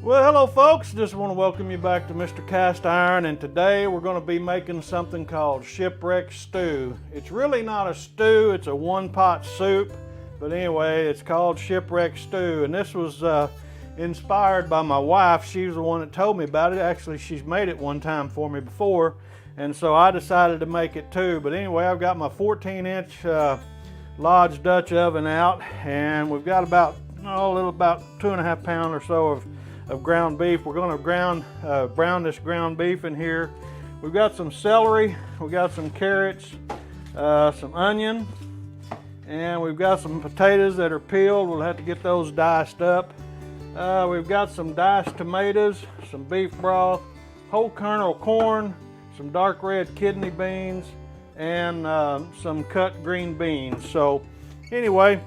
Well, hello folks, just want to welcome you back to Mr. Cast Iron, and today we're going to be making something called Shipwreck Stew. It's really not a stew, it's a one-pot soup, but anyway, it's called Shipwreck Stew, and this was inspired by my wife. She was the one that told me about it. Actually, she's made it one time for me before, and so I decided to make it too. But anyway, I've got my 14-inch Lodge Dutch oven out, and we've got about 2.5 pounds or so of ground beef. We're going to brown this ground beef in here. We've got some celery, we've got some carrots, some onion, and we've got some potatoes that are peeled. We'll have to get those diced up. We've got some diced tomatoes, some beef broth, whole kernel corn, some dark red kidney beans, and some cut green beans. So anyway,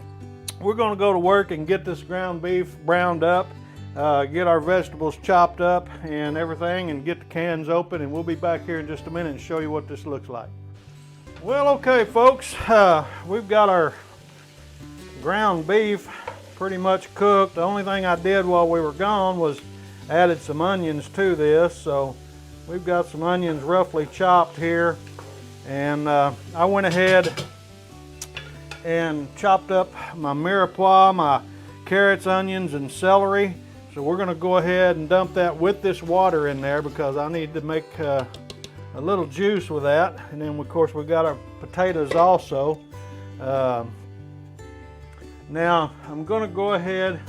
we're going to go to work and get this ground beef browned up. Get our vegetables chopped up and everything, and get the cans open, and we'll be back here in just a minute and show you what this looks like. Well, okay folks, we've got our ground beef pretty much cooked. The only thing I did while we were gone was added some onions to this. So we've got some onions roughly chopped here, and I went ahead and chopped up my mirepoix, my carrots, onions, and celery. So we're going to go ahead and dump that with this water in there because I need to make a little juice with that. And then of course we've got our potatoes also. Now I'm going to go ahead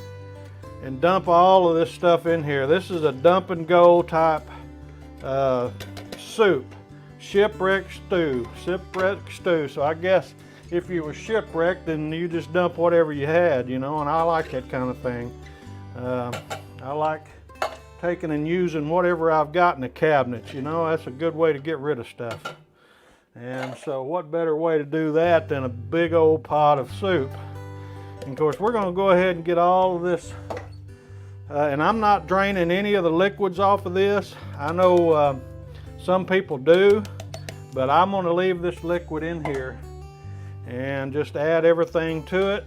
and dump all of this stuff in here. This is a dump and go type soup. Shipwreck stew. Shipwreck stew. So I guess if you were shipwrecked, then you just dump whatever you had, you know, and I like that kind of thing. I like taking and using whatever I've got in the cabinet, you know. That's a good way to get rid of stuff. And so what better way to do that than a big old pot of soup. And of course we're going to go ahead and get all of this, and I'm not draining any of the liquids off of this. I know some people do, but I'm going to leave this liquid in here and just add everything to it.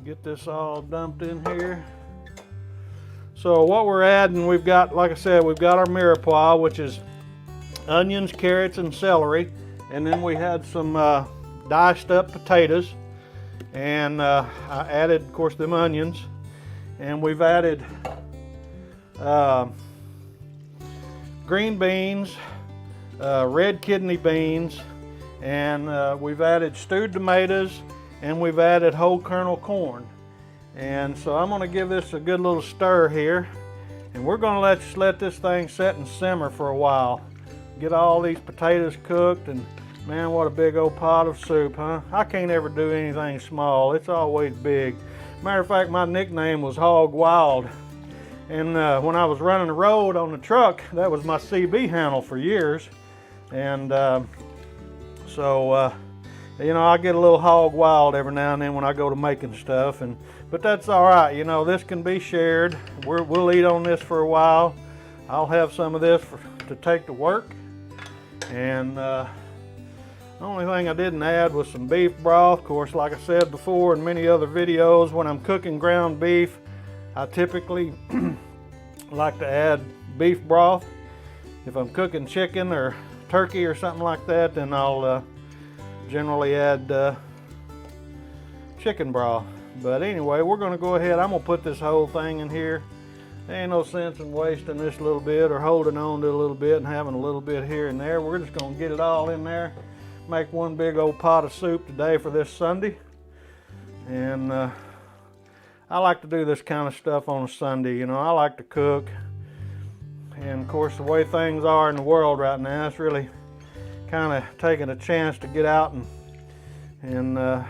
Get this all dumped in here. So what we're adding, we've got, like I said, we've got our mirepoix, which is onions, carrots, and celery. And then we had some diced up potatoes. And I added, of course, them onions. And we've added green beans, red kidney beans, and we've added stewed tomatoes, and we've added whole kernel corn. And so I'm going to give this a good little stir here, and we're going to let this thing set and simmer for a while. Get all these potatoes cooked, and man, what a big old pot of soup, huh? I can't ever do anything small. It's always big. Matter of fact, my nickname was Hog Wild. And when I was running the road on the truck, that was my CB handle for years. And you know, I get a little hog wild every now and then when I go to making stuff, but that's all right. You know, this can be shared. We'll eat on this for a while. I'll have some of this to take to work. And the only thing I didn't add was some beef broth. Of course, like I said before in many other videos, when I'm cooking ground beef, I typically like to add beef broth. If I'm cooking chicken or turkey or something like that, then I'll generally add chicken broth. But anyway, we're going to go ahead. I'm going to put this whole thing in here. There ain't no sense in wasting this little bit or holding on to a little bit and having a little bit here and there. We're just going to get it all in there. Make one big old pot of soup today for this Sunday. And I like to do this kind of stuff on a Sunday. You know, I like to cook. And of course, the way things are in the world right now, it's really kind of taking a chance to get out and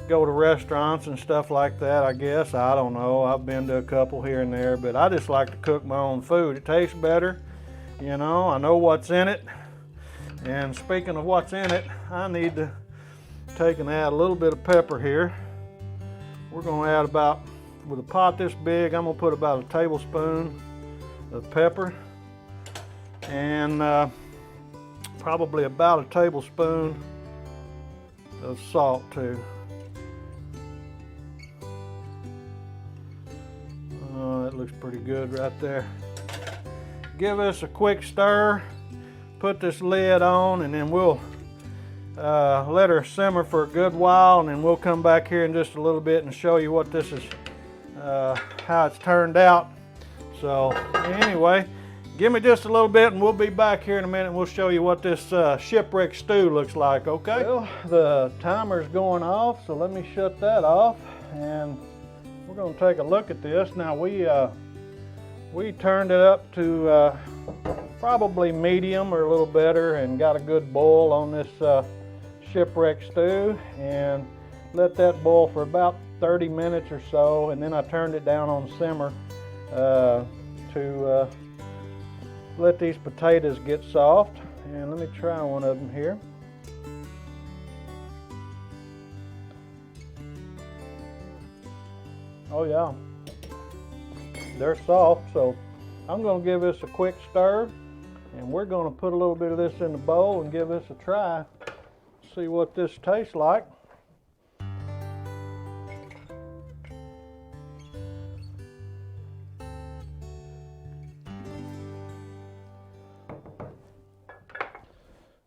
go to restaurants and stuff like that, I guess. I don't know. I've been to a couple here and there, but I just like to cook my own food. It tastes better. You know, I know what's in it. And speaking of what's in it, I need to take and add a little bit of pepper here. We're going to add about, with a pot this big, I'm going to put about a tablespoon of pepper. And probably about a tablespoon of salt too. that looks pretty good right there. Give this a quick stir, put this lid on, and then we'll let her simmer for a good while, and then we'll come back here in just a little bit and show you what this is, how it's turned out. So anyway, give me just a little bit and we'll be back here in a minute and we'll show you what this shipwreck stew looks like, okay? Well, the timer's going off, so let me shut that off, and we're going to take a look at this. Now we turned it up to probably medium or a little better and got a good boil on this shipwreck stew, and let that boil for about 30 minutes or so, and then I turned it down on simmer to let these potatoes get soft. And let me try one of them here. Oh yeah, they're soft, so I'm going to give this a quick stir, and we're going to put a little bit of this in the bowl and give this a try, see what this tastes like.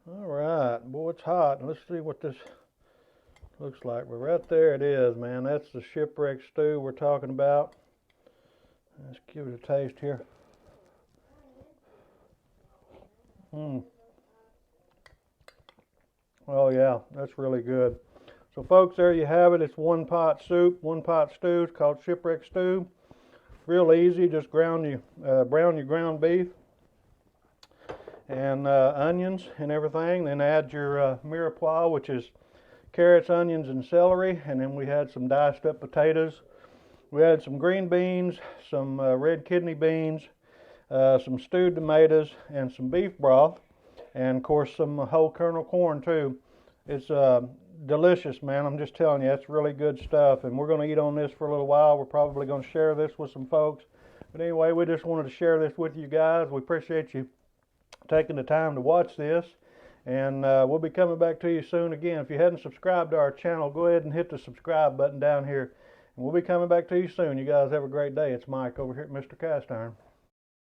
All right, boy, it's hot. Let's see what this looks like. But right there it is, man. That's the shipwreck stew we're talking about. Let's give it a taste here. Oh yeah, that's really good. So folks, there you have it. It's one pot soup, one pot stew. It's called shipwreck stew. Real easy. Just brown your ground beef and onions and everything. Then add your mirepoix, which is carrots, onions, and celery. And then we had some diced up potatoes. We had some green beans, some red kidney beans, some stewed tomatoes, and some beef broth, and of course some whole kernel corn too. It's delicious, man. I'm just telling you, it's really good stuff, and we're going to eat on this for a little while. We're probably going to share this with some folks. But anyway, we just wanted to share this with you guys. We appreciate you taking the time to watch this, and we'll be coming back to you soon again. If you hadn't subscribed to our channel, go ahead and hit the subscribe button down here. We'll be coming back to you soon. You guys have a great day. It's Mike over here at Mr. Cast Iron.